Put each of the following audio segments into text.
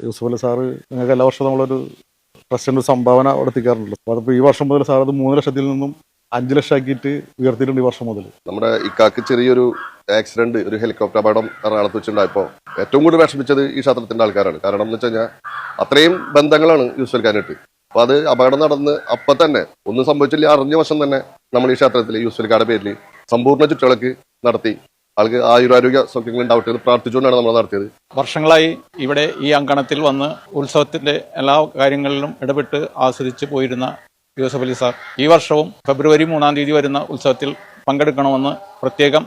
Yusuf Ali sir ഞങ്ങൾക്ക് എല്ലാ വർഷവും നമ്മളൊരു ട്രസ്റ്റിൻ്റെ ഒരു സംഭാവന അവിടെ എത്തിക്കാറുണ്ടല്ലോ. അപ്പോൾ അതിപ്പോൾ ഈ വർഷം മുതൽ സാർ അത് 3 ലക്ഷത്തിൽ നിന്നും 5 ലക്ഷം ആക്കിയിട്ട് ഉയർത്തിയിട്ടുണ്ട് ഈ വർഷം മുതൽ. നമ്മുടെ ഇക്കാക്ക് ചെറിയൊരു ആക്സിഡന്റ്, ഒരു ഹെലികോപ്റ്റർ അപകടം എറണാകുളത്ത് വെച്ചിട്ടുണ്ടായപ്പോൾ ഏറ്റവും കൂടുതൽ വിഷമിച്ചത് ഈ ക്ഷേത്രത്തിന്റെ ആൾക്കാരാണ്. കാരണം എന്ന് വെച്ച് കഴിഞ്ഞാൽ അത്രയും ബന്ധങ്ങളാണ് യൂസുഫ് അലിക്കാനായിട്ട്. അപ്പൊ അത് അപകടം നടന്ന് അപ്പം തന്നെ ഒന്നും സംഭവിച്ചില്ല, അറിഞ്ഞ വശം തന്നെ നമ്മൾ ഈ ക്ഷേത്രത്തിൽ യൂസുഫ് അലിക്കാരുടെ പേരിൽ സമ്പൂർണ്ണ ചുറ്റുവിളക്ക് നടത്തി ആൾക്ക് ആയുരാരോഗ്യ സൗഖ്യങ്ങൾ ഉണ്ടാവട്ടെ എന്ന് പ്രാർത്ഥിച്ചുകൊണ്ടാണ് നമ്മൾ നടത്തിയത്. വർഷങ്ങളായി ഇവിടെ ഈ അങ്കണത്തിൽ വന്ന് ഉത്സവത്തിന്റെ എല്ലാ കാര്യങ്ങളിലും ഇടപെട്ട് ആസ്വദിച്ച് പോയിരുന്ന യൂസുഫ് അലി സാർ ഈ വർഷവും ഫെബ്രുവരി 3-ാം തീയതി വരുന്ന ഉത്സവത്തിൽ പങ്കെടുക്കണമെന്ന് പ്രത്യേകം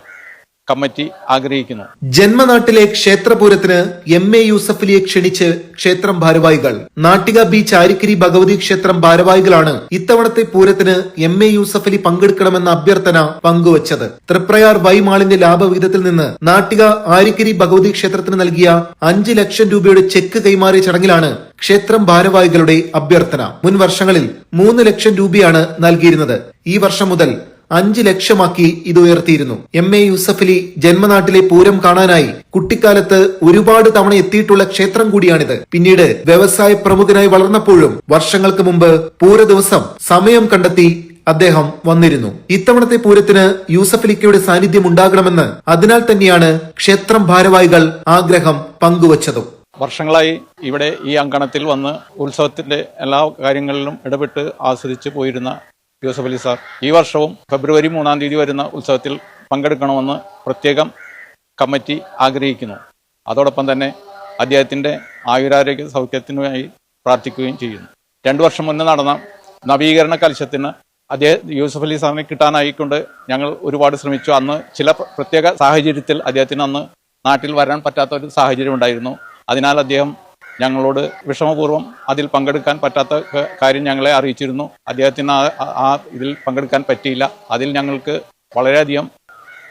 കമ്മിറ്റി ആഗ്രഹിക്കുന്നു. ജന്മനാട്ടിലെ ക്ഷേത്രപൂരത്തിന് MA യൂസഫ് അലിയെ ക്ഷണിച്ച് ക്ഷേത്രം ഭാരവാഹികൾ. നാട്ടിക ബീച്ച് ആരിക്കരി ഭഗവതി ക്ഷേത്രം ഭാരവാഹികളാണ് ഇത്തവണത്തെ പൂരത്തിന് MA യൂസഫ് അലി പങ്കെടുക്കണമെന്ന അഭ്യർത്ഥന പങ്കുവച്ചത്. തൃപ്രയാർ വൈമാളിന്റെ ലാഭവിഹിതത്തിൽ നിന്ന് നാട്ടിക ആരിക്കരി ഭഗവതി ക്ഷേത്രത്തിന് നൽകിയ 5 ലക്ഷം രൂപയുടെ ചെക്ക് കൈമാറിയ ചടങ്ങിലാണ് ക്ഷേത്രം ഭാരവാഹികളുടെ അഭ്യർത്ഥന. മുൻ വർഷങ്ങളിൽ 3 ലക്ഷം രൂപയാണ് നൽകിയിരുന്നത്. ഈ വർഷം മുതൽ 5 ലക്ഷമാക്കി ഇത് ഉയർത്തിയിരുന്നു. MA യൂസഫ് അലി ജന്മനാട്ടിലെ പൂരം കാണാനായി കുട്ടിക്കാലത്ത് ഒരുപാട് തവണ എത്തിയിട്ടുള്ള ക്ഷേത്രം കൂടിയാണിത്. പിന്നീട് വ്യവസായ പ്രമുഖനായി വളർന്നപ്പോഴും വർഷങ്ങൾക്ക് മുമ്പ് പൂര ദിവസം സമയം കണ്ടെത്തി അദ്ദേഹം വന്നിരുന്നു. ഇത്തവണത്തെ പൂരത്തിന് യൂസഫ് അലിക്കയുടെ സാന്നിധ്യം ഉണ്ടാകണമെന്ന് അതിനാൽ തന്നെയാണ് ക്ഷേത്രം ഭാരവാഹികൾ ആഗ്രഹം പങ്കുവച്ചതും. വർഷങ്ങളായി ഇവിടെ ഈ അങ്കണത്തിൽ വന്ന് ഉത്സവത്തിന്റെ എല്ലാ കാര്യങ്ങളിലും ഇടപെട്ട് ആസ്വദിച്ച് പോയിരുന്ന യൂസുഫ് അലി സാർ ഈ വർഷവും ഫെബ്രുവരി 3-ാം തീയതി വരുന്ന ഉത്സവത്തിൽ പങ്കെടുക്കണമെന്ന് പ്രത്യേകം കമ്മിറ്റി ആഗ്രഹിക്കുന്നു. അതോടൊപ്പം തന്നെ അദ്ദേഹത്തിന്റെ ആയുരാരോഗ്യ സൗഖ്യത്തിനായി പ്രാർത്ഥിക്കുകയും ചെയ്യുന്നു. 2 വർഷം മുന്നേ നടന്ന നവീകരണ കലശത്തിന് യൂസുഫ് അലി സാറിനെ കിട്ടാനായിക്കൊണ്ട് ഞങ്ങൾ ഒരുപാട് ശ്രമിച്ചു. അന്ന് ചില പ്രത്യേക സാഹചര്യത്തിൽ അദ്ദേഹത്തിന് അന്ന് നാട്ടിൽ വരാൻ പറ്റാത്ത ഒരു സാഹചര്യം ഉണ്ടായിരുന്നു. അതിനാൽ അദ്ദേഹം ഞങ്ങളോട് വിഷമപൂർവ്വം അതിൽ പങ്കെടുക്കാൻ പറ്റാത്ത കാര്യം ഞങ്ങളെ അറിയിച്ചിരുന്നു. അദ്ദേഹത്തിന് ആ ഇതിൽ പങ്കെടുക്കാൻ പറ്റിയില്ല. അതിൽ ഞങ്ങൾക്ക് വളരെയധികം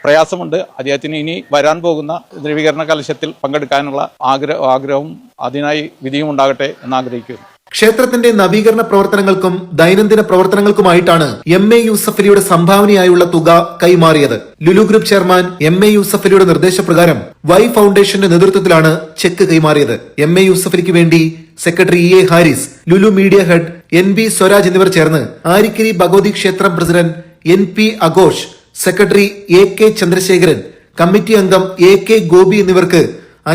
പ്രയാസമുണ്ട്. അദ്ദേഹത്തിന് ഇനി വരാൻ പോകുന്ന ദ്രവീകരണ കലശത്തിൽ പങ്കെടുക്കാനുള്ള ആഗ്രഹവും അതിനായി വിധിയും ഉണ്ടാകട്ടെ എന്നാഗ്രഹിക്കുന്നു. ക്ഷേത്രത്തിന്റെ നവീകരണ പ്രവർത്തനങ്ങൾക്കും ദൈനംദിന പ്രവർത്തനങ്ങൾക്കുമായിട്ടാണ് MA യൂസഫ് അലിയുടെ സംഭാവനയായുള്ള തുക കൈമാറിയത്. Lulu group chairman MA Yusuff അലിയുടെ നിർദ്ദേശപ്രകാരം വൈ ഫൗണ്ടേഷന്റെ നേതൃത്വത്തിലാണ് ചെക്ക് കൈമാറിയത്. MA യൂസഫ് അലിക്ക് വേണ്ടി secretary EA Haris, Lulu media head NB Swaraj എന്നിവർ ചേർന്ന് ആരിക്കരി ഭഗവതി ക്ഷേത്രം president NP Aghosh, secretary AK Chandrasekharan, committee അംഗം AK ഗോപി എന്നിവർക്ക്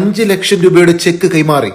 5 ലക്ഷം രൂപയുടെ ചെക്ക് കൈമാറി.